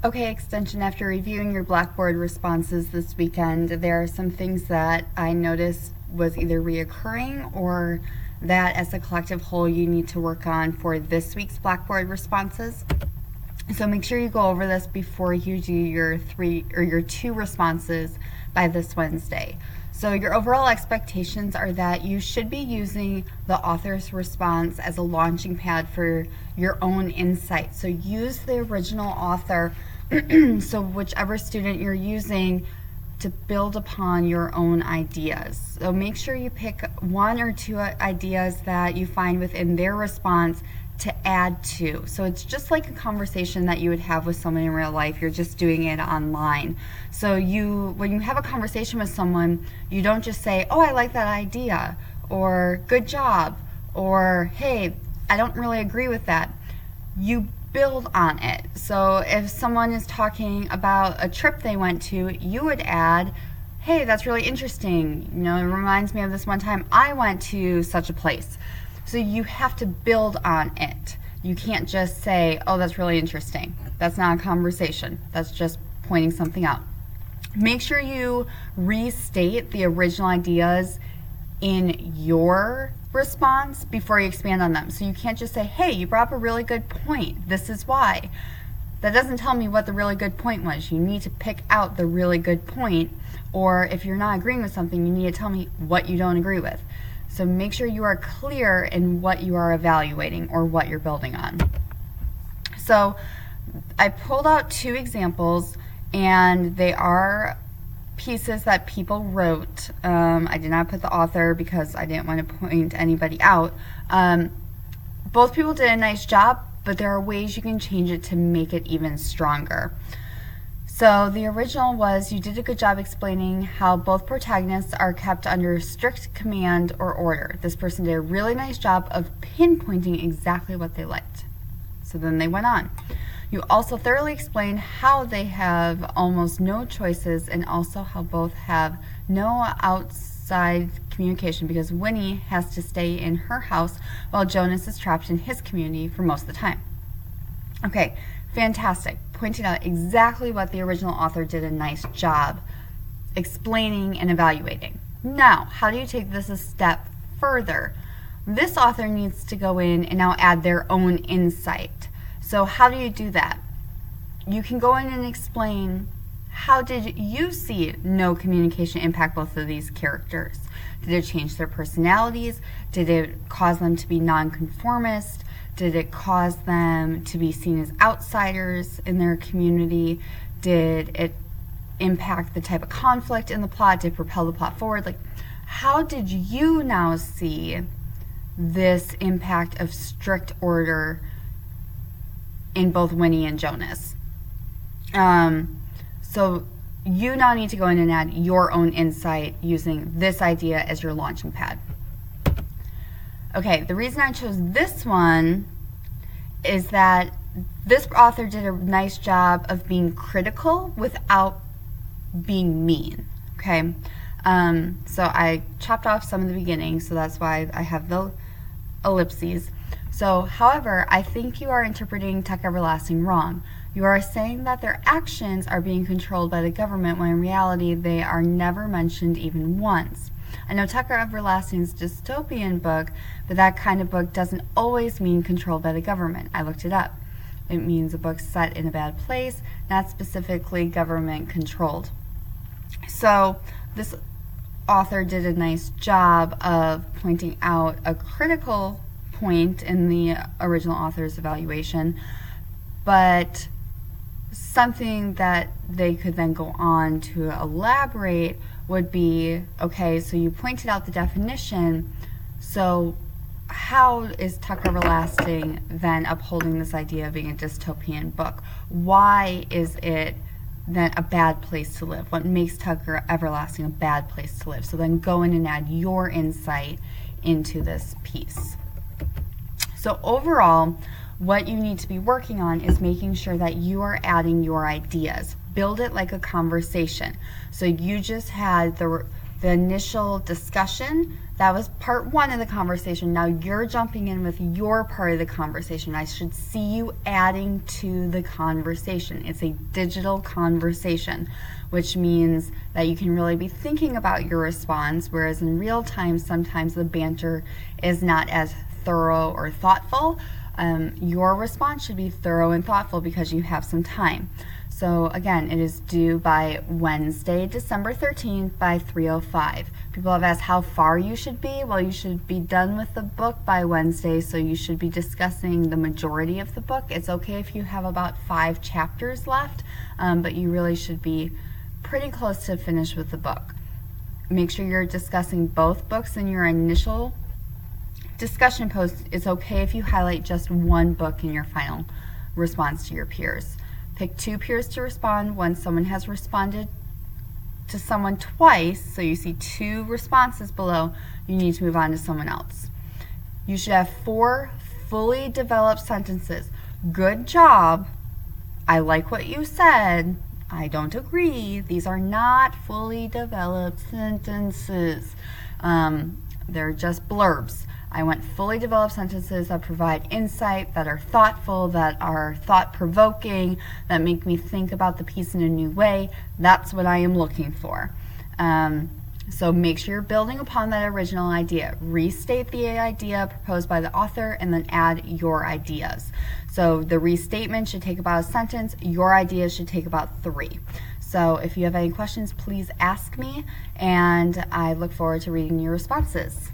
Okay, Extension, after reviewing your Blackboard responses this weekend, there are some things that I noticed was either reoccurring or that as a collective whole you need to work on for this week's Blackboard responses. So make sure you go over this before you do your two responses by this Wednesday. So your overall expectations are that you should be using the author's response as a launching pad for your own insight. So use the original author, so whichever student you're using, to build upon your own ideas. So make sure you pick one or two ideas that you find within their response to add to. So it's just like a conversation that you would have with someone in real life. You're just doing it online. So when you have a conversation with someone, you don't just say, oh, I like that idea, or good job, or hey, I don't really agree with that. You build on it. So if someone is talking about a trip they went to, you would add, hey, that's really interesting. You know, it reminds me of this one time I went to such a place. So you have to build on it. You can't just say, oh, that's really interesting. That's not a conversation. That's just pointing something out. Make sure you restate the original ideas in your response before you expand on them. So you can't just say, hey, you brought up a really good point. This is why. That doesn't tell me what the really good point was. You need to pick out the really good point, or if you're not agreeing with something, you need to tell me what you don't agree with. So make sure you are clear in what you are evaluating or what you're building on. So I pulled out two examples, and they are pieces that people wrote. I did not put the author because I didn't want to point anybody out. Both people did a nice job, but there are ways you can change it to make it even stronger. So the original was, you did a good job explaining how both protagonists are kept under strict command or order. This person did a really nice job of pinpointing exactly what they liked. So then they went on. You also thoroughly explained how they have almost no choices, and also how both have no outside communication because Winnie has to stay in her house while Jonas is trapped in his community for most of the time. Okay, fantastic. Pointing out exactly what the original author did a nice job explaining and evaluating. Now, how do you take this a step further? This author needs to go in and now add their own insight. So how do you do that? You can go in and explain, how did you see no communication impact both of these characters? Did it change their personalities? Did it cause them to be nonconformist? Did it cause them to be seen as outsiders in their community? Did it impact the type of conflict in the plot? Did it propel the plot forward? Like, how did you now see this impact of strict order in both Winnie and Jonas? So you now need to go in and add your own insight using this idea as your launching pad. Okay, the reason I chose this one is that this author did a nice job of being critical without being mean. Okay, so I chopped off some of the beginning, so that's why I have the ellipses. So, however, I think you are interpreting Tuck Everlasting wrong. You are saying that their actions are being controlled by the government when in reality they are never mentioned even once. I know Tucker Everlasting's a dystopian book, but that kind of book doesn't always mean controlled by the government. I looked it up. It means a book set in a bad place, not specifically government controlled. So this author did a nice job of pointing out a critical point in the original author's evaluation, but something that they could then go on to elaborate would be, okay, so you pointed out the definition, so how is Tucker Everlasting then upholding this idea of being a dystopian book? Why is it then a bad place to live? What makes Tucker Everlasting a bad place to live? So then go in and add your insight into this piece. So overall, what you need to be working on is making sure that you are adding your ideas. Build it like a conversation. So you just had the the initial discussion, that was part one of the conversation. Now you're jumping in with your part of the conversation. I should see you adding to the conversation. It's a digital conversation, which means that you can really be thinking about your response, whereas in real time, sometimes the banter is not as thorough or thoughtful. Your response should be thorough and thoughtful because you have some time. So again, it is due by Wednesday, December 13th by 3:05. People have asked how far you should be. Well, you should be done with the book by Wednesday, so you should be discussing the majority of the book. It's okay if you have about 5 chapters left, but you really should be pretty close to finish with the book. Make sure you're discussing both books in your initial discussion post. It's okay if you highlight just one book in your final response to your peers. Pick 2 peers to respond. Once someone has responded to someone twice, so you see 2 responses below, you need to move on to someone else. You should have 4 fully developed sentences. Good job. I like what you said. I don't agree. These are not fully developed sentences. They're just blurbs. I want fully developed sentences that provide insight, that are thoughtful, that are thought-provoking, that make me think about the piece in a new way. That's what I am looking for. So make sure you're building upon that original idea. Restate the idea proposed by the author and then add your ideas. So the restatement should take about a sentence. Your ideas should take about 3. So if you have any questions, please ask me, and I look forward to reading your responses.